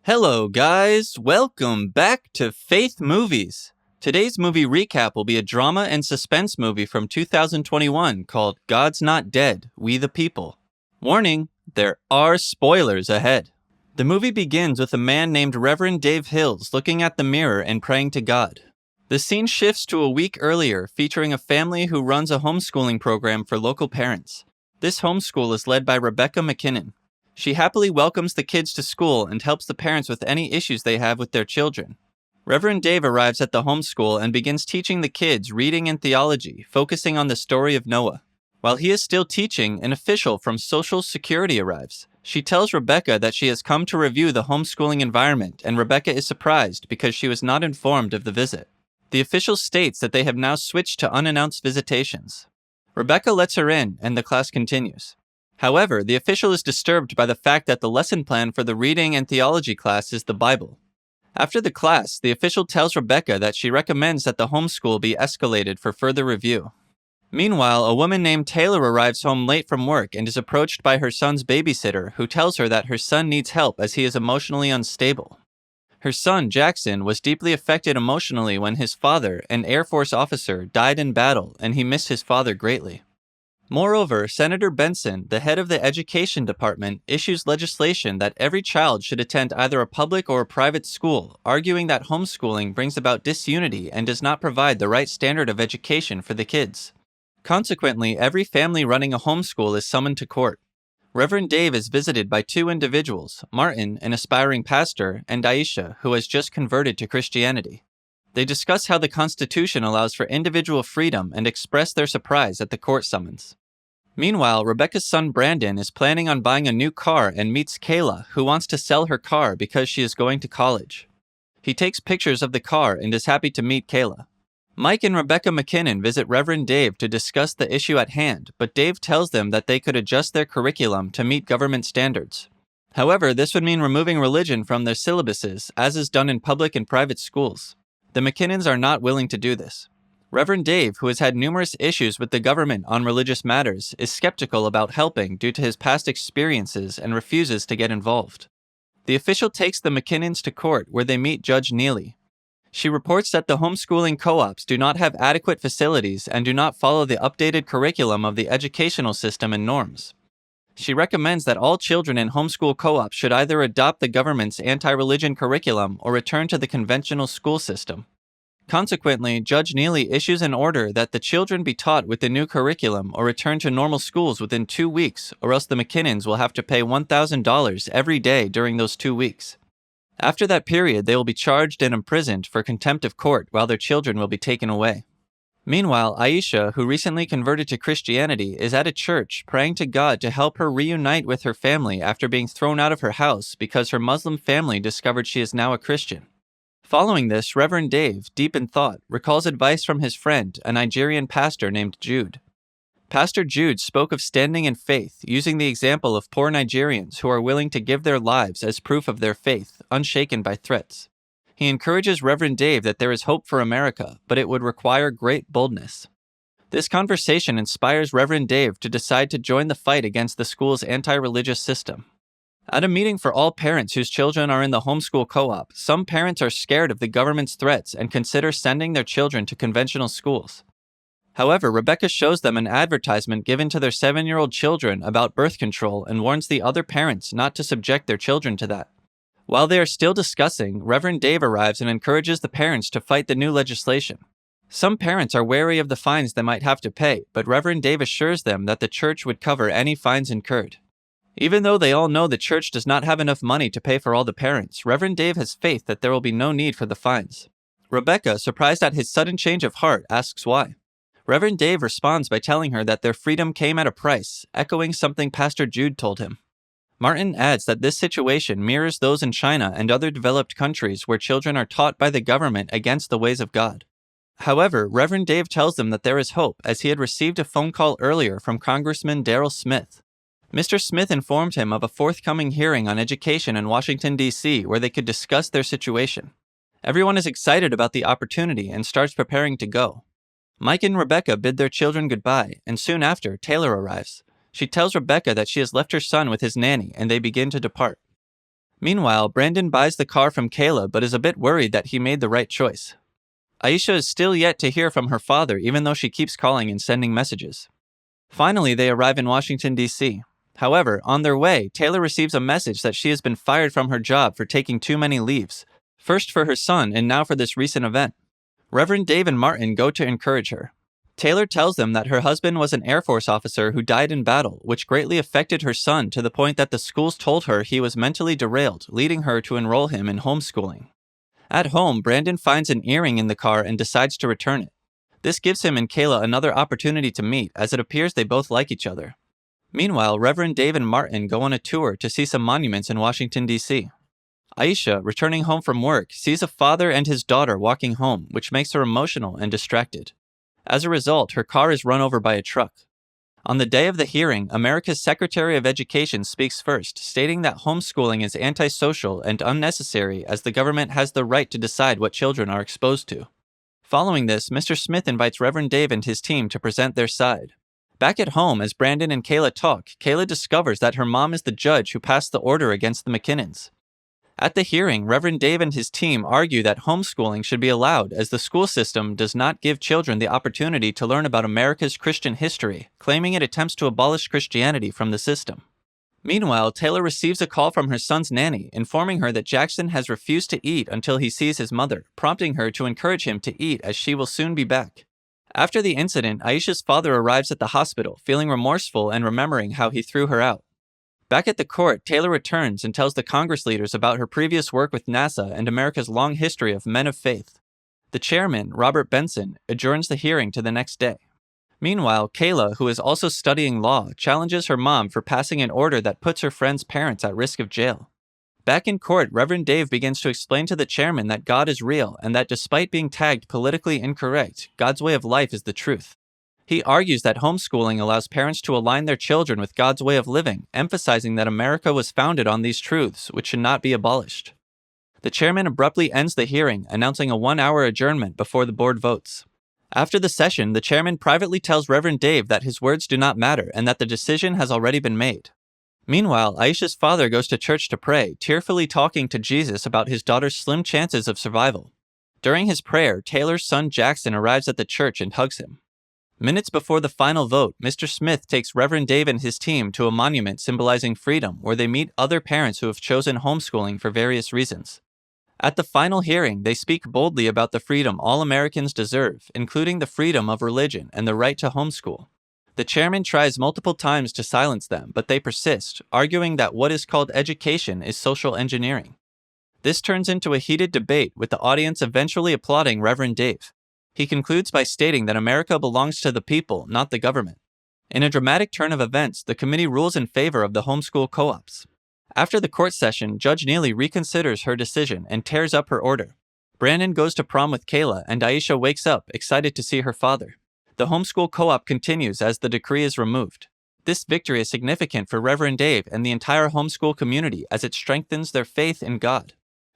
Hello, guys. Welcome back to Faith Movies. Today's movie recap will be a drama and suspense movie from 2021 called God's Not Dead, We the People. Warning, there are spoilers ahead. The movie begins with a man named Reverend Dave Hills looking at the mirror and praying to God. The scene shifts to a week earlier, featuring a family who runs a homeschooling program for local parents. This homeschool is led by Rebecca McKinnon. She happily welcomes the kids to school and helps the parents with any issues they have with their children. Reverend Dave arrives at the homeschool and begins teaching the kids reading and theology, focusing on the story of Noah. While he is still teaching, an official from Social Security arrives. She tells Rebecca that she has come to review the homeschooling environment, and Rebecca is surprised because she was not informed of the visit. The official states that they have now switched to unannounced visitations. Rebecca lets her in, and the class continues. However, the official is disturbed by the fact that the lesson plan for the reading and theology class is the Bible. After the class, the official tells Rebecca that she recommends that the homeschool be escalated for further review. Meanwhile, a woman named Taylor arrives home late from work and is approached by her son's babysitter, who tells her that her son needs help as he is emotionally unstable. Her son, Jackson, was deeply affected emotionally when his father, an Air Force officer, died in battle, and he missed his father greatly. Moreover, Senator Benson, the head of the Education Department, issues legislation that every child should attend either a public or a private school, arguing that homeschooling brings about disunity and does not provide the right standard of education for the kids. Consequently, every family running a homeschool is summoned to court. Reverend Dave is visited by two individuals, Martin, an aspiring pastor, and Aisha, who has just converted to Christianity. They discuss how the Constitution allows for individual freedom and express their surprise at the court summons. Meanwhile, Rebecca's son Brandon is planning on buying a new car and meets Kayla, who wants to sell her car because she is going to college. He takes pictures of the car and is happy to meet Kayla. Mike and Rebecca McKinnon visit Reverend Dave to discuss the issue at hand, but Dave tells them that they could adjust their curriculum to meet government standards. However, this would mean removing religion from their syllabuses, as is done in public and private schools. The McKinnons are not willing to do this. Reverend Dave, who has had numerous issues with the government on religious matters, is skeptical about helping due to his past experiences and refuses to get involved. The official takes the McKinnons to court where they meet Judge Neely. She reports that the homeschooling co-ops do not have adequate facilities and do not follow the updated curriculum of the educational system and norms. She recommends that all children in homeschool co-ops should either adopt the government's anti-religion curriculum or return to the conventional school system. Consequently, Judge Neely issues an order that the children be taught with the new curriculum or return to normal schools within 2 weeks, or else the McKinnons will have to pay $1,000 every day during those 2 weeks. After that period, they will be charged and imprisoned for contempt of court while their children will be taken away. Meanwhile, Aisha, who recently converted to Christianity, is at a church praying to God to help her reunite with her family after being thrown out of her house because her Muslim family discovered she is now a Christian. Following this, Reverend Dave, deep in thought, recalls advice from his friend, a Nigerian pastor named Jude. Pastor Jude spoke of standing in faith, using the example of poor Nigerians who are willing to give their lives as proof of their faith, unshaken by threats. He encourages Reverend Dave that there is hope for America, but it would require great boldness. This conversation inspires Reverend Dave to decide to join the fight against the school's anti-religious system. At a meeting for all parents whose children are in the homeschool co-op, some parents are scared of the government's threats and consider sending their children to conventional schools. However, Rebecca shows them an advertisement given to their 7-year-old children about birth control and warns the other parents not to subject their children to that. While they are still discussing, Reverend Dave arrives and encourages the parents to fight the new legislation. Some parents are wary of the fines they might have to pay, but Reverend Dave assures them that the church would cover any fines incurred. Even though they all know the church does not have enough money to pay for all the parents, Reverend Dave has faith that there will be no need for the fines. Rebecca, surprised at his sudden change of heart, asks why. Reverend Dave responds by telling her that their freedom came at a price, echoing something Pastor Jude told him. Martin adds that this situation mirrors those in China and other developed countries where children are taught by the government against the ways of God. However, Reverend Dave tells them that there is hope, as he had received a phone call earlier from Congressman Darrell Smith. Mr. Smith informed him of a forthcoming hearing on education in Washington, D.C., where they could discuss their situation. Everyone is excited about the opportunity and starts preparing to go. Mike and Rebecca bid their children goodbye, and soon after, Taylor arrives. She tells Rebecca that she has left her son with his nanny, and they begin to depart. Meanwhile, Brandon buys the car from Kayla but is a bit worried that he made the right choice. Aisha is still yet to hear from her father even though she keeps calling and sending messages. Finally, they arrive in Washington, D.C. However, on their way, Taylor receives a message that she has been fired from her job for taking too many leaves, first for her son and now for this recent event. Reverend Dave and Martin go to encourage her. Taylor tells them that her husband was an Air Force officer who died in battle, which greatly affected her son to the point that the schools told her he was mentally derailed, leading her to enroll him in homeschooling. At home, Brandon finds an earring in the car and decides to return it. This gives him and Kayla another opportunity to meet, as it appears they both like each other. Meanwhile, Reverend Dave and Martin go on a tour to see some monuments in Washington, D.C. Aisha, returning home from work, sees a father and his daughter walking home, which makes her emotional and distracted. As a result, her car is run over by a truck. On the day of the hearing, America's Secretary of Education speaks first, stating that homeschooling is antisocial and unnecessary as the government has the right to decide what children are exposed to. Following this, Mr. Smith invites Reverend Dave and his team to present their side. Back at home, as Brandon and Kayla talk, Kayla discovers that her mom is the judge who passed the order against the McKinnons. At the hearing, Reverend Dave and his team argue that homeschooling should be allowed as the school system does not give children the opportunity to learn about America's Christian history, claiming it attempts to abolish Christianity from the system. Meanwhile, Taylor receives a call from her son's nanny, informing her that Jackson has refused to eat until he sees his mother, prompting her to encourage him to eat as she will soon be back. After the incident, Aisha's father arrives at the hospital, feeling remorseful and remembering how he threw her out. Back at the court, Taylor returns and tells the Congress leaders about her previous work with NASA and America's long history of men of faith. The chairman, Robert Benson, adjourns the hearing to the next day. Meanwhile, Kayla, who is also studying law, challenges her mom for passing an order that puts her friend's parents at risk of jail. Back in court, Reverend Dave begins to explain to the chairman that God is real and that despite being tagged politically incorrect, God's way of life is the truth. He argues that homeschooling allows parents to align their children with God's way of living, emphasizing that America was founded on these truths, which should not be abolished. The chairman abruptly ends the hearing, announcing a 1-hour adjournment before the board votes. After the session, the chairman privately tells Reverend Dave that his words do not matter and that the decision has already been made. Meanwhile, Aisha's father goes to church to pray, tearfully talking to Jesus about his daughter's slim chances of survival. During his prayer, Taylor's son Jackson arrives at the church and hugs him. Minutes before the final vote, Mr. Smith takes Reverend Dave and his team to a monument symbolizing freedom where they meet other parents who have chosen homeschooling for various reasons. At the final hearing, they speak boldly about the freedom all Americans deserve, including the freedom of religion and the right to homeschool. The chairman tries multiple times to silence them, but they persist, arguing that what is called education is social engineering. This turns into a heated debate, with the audience eventually applauding Reverend Dave. He concludes by stating that America belongs to the people, not the government. In a dramatic turn of events, the committee rules in favor of the homeschool co-ops. After the court session, Judge Neely reconsiders her decision and tears up her order. Brandon goes to prom with Kayla, and Aisha wakes up, excited to see her father. The homeschool co-op continues as the decree is removed. This victory is significant for Reverend Dave and the entire homeschool community as it strengthens their faith in God.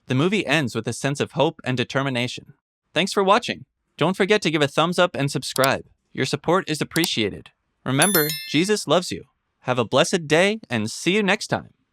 The movie ends with a sense of hope and determination. Thanks for watching. Don't forget to give a thumbs up and subscribe. Your support is appreciated. Remember, Jesus loves you. Have a blessed day and see you next time.